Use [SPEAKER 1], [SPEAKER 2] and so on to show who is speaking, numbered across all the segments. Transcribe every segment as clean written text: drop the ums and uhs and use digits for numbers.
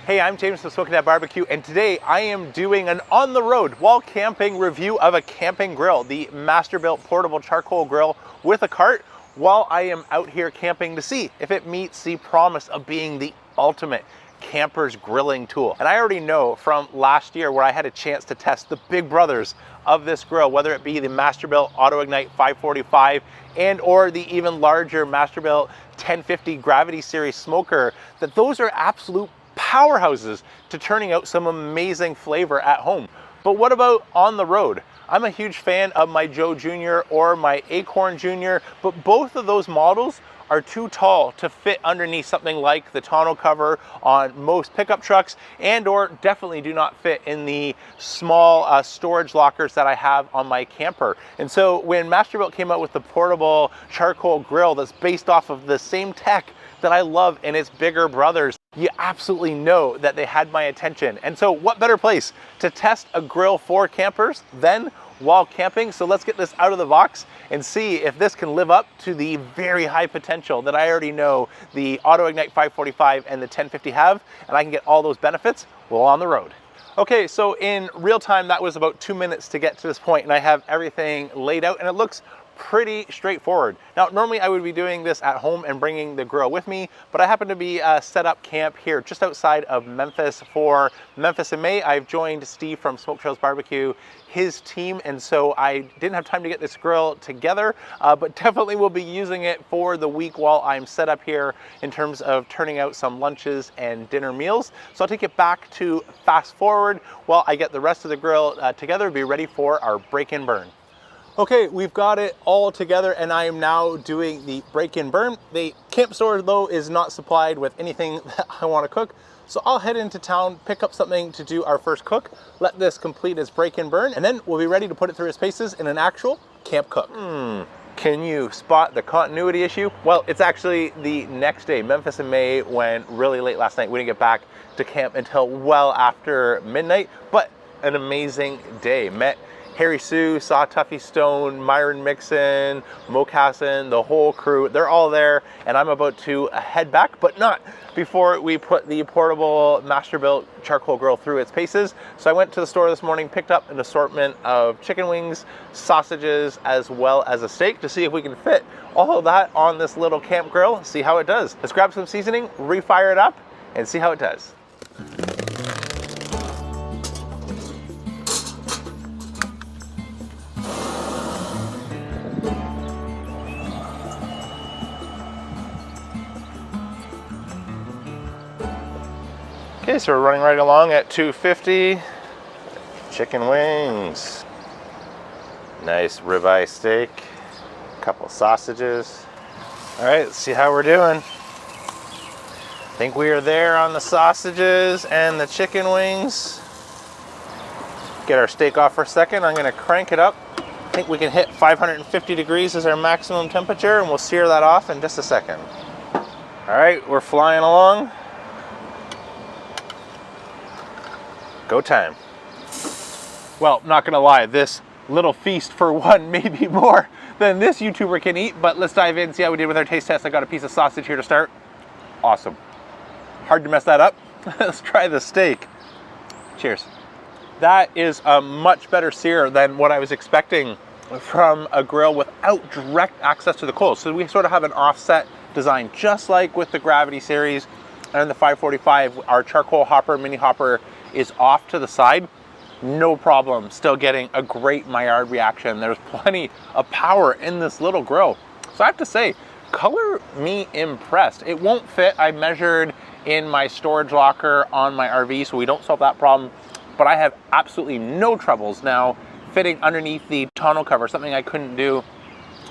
[SPEAKER 1] Hey, I'm James from Smoking That Barbecue, and today I am doing an on-the-road while camping review of a camping grill, the Masterbuilt Portable Charcoal Grill with a cart, while I am out here camping to see if it meets the promise of being the ultimate camper's grilling tool. And I already know from last year where I had a chance to test the big brothers of this grill, whether it be the Masterbuilt Auto Ignite 545 and or the even larger Masterbuilt 1050 Gravity Series smoker, that those are absolute powerhouses to turning out some amazing flavor at home. But what about on the road? I'm a huge fan of my Joe Jr. or my Acorn Jr., but both of those models are too tall to fit underneath something like the tonneau cover on most pickup trucks, and or definitely do not fit in the small storage lockers that I have on my camper. And so when Masterbuilt came out with the portable charcoal grill that's based off of the same tech that I love in its bigger brothers, you absolutely know that they had my attention. And so what better place to test a grill for campers than while camping? So let's get this out of the box and see if this can live up to the very high potential that I already know the Auto Ignite 545 and the 1050 have, and I can get all those benefits while on the road. Okay, so in real time, that was about 2 minutes to get to this point, and I have everything laid out, and it looks pretty straightforward. Now, normally I would be doing this at home and bringing the grill with me, but I happen to be set up camp here just outside of Memphis for Memphis in May. I've joined Steve from Smoke Trails Barbecue, his team, and so I didn't have time to get this grill together, but definitely will be using it for the week while I'm set up here in terms of turning out some lunches and dinner meals. So I'll take it back to fast forward while I get the rest of the grill together, be ready for our break and burn. Okay, we've got it all together and I am now doing the break and burn. The camp store though is not supplied with anything that I want to cook. So I'll head into town, pick up something to do our first cook, let this complete its break and burn, and then we'll be ready to put it through its paces in an actual camp cook. Can you spot the continuity issue? Well, it's actually the next day. Memphis in May went really late last night. We didn't get back to camp until well after midnight, but an amazing day. Met Harry Sue, saw Tuffy Stone, Myron Mixon, Mo Casson, the whole crew. They're all there, and I'm about to head back, but not before we put the portable Masterbuilt charcoal grill through its paces. So I went to the store this morning, picked up an assortment of chicken wings, sausages, as well as a steak to see if we can fit all of that on this little camp grill, see how it does. Let's grab some seasoning, refire it up, and see how it does. Okay, so we're running right along at 250. Chicken wings. Nice ribeye steak. A couple sausages. All right, let's see how we're doing. I think we are there on the sausages and the chicken wings. Get our steak off for a second. I'm gonna crank it up. I think we can hit 550 degrees as our maximum temperature, and we'll sear that off in just a second. All right, we're flying along. Go time. Well, not gonna lie, this little feast for one may be more than this YouTuber can eat, but let's dive in and see how we did with our taste test. I got a piece of sausage here to start. Awesome. Hard to mess that up. Let's try the steak. Cheers. That is a much better sear than what I was expecting from a grill without direct access to the coals. So we sort of have an offset design, just like with the Gravity Series and the 545, our charcoal hopper, mini hopper, is off to the side. No problem, still getting a great Maillard reaction. There's plenty of power in this little grill. So I have to say, color me impressed. It won't fit. I measured in my storage locker on my RV, so we don't solve that problem. But I have absolutely no troubles now fitting underneath the tonneau cover, something I couldn't do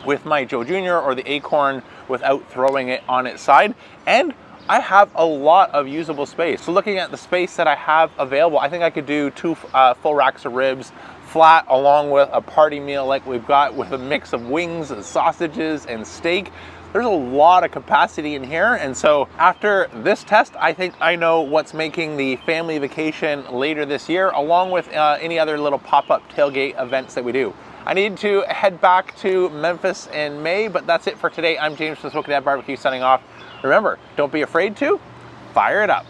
[SPEAKER 1] with my Joe Jr. or the Acorn without throwing it on its side. And I have a lot of usable space. So looking at the space that I have available, I think I could do two full racks of ribs flat, along with a party meal like we've got with a mix of wings and sausages and steak. There's a lot of capacity in here. And so after this test, I think I know what's making the family vacation later this year, along with any other little pop-up tailgate events that we do. I need to head back to Memphis in May, but that's it for today. I'm James from Smoking That Barbecue signing off. Remember, don't be afraid to fire it up.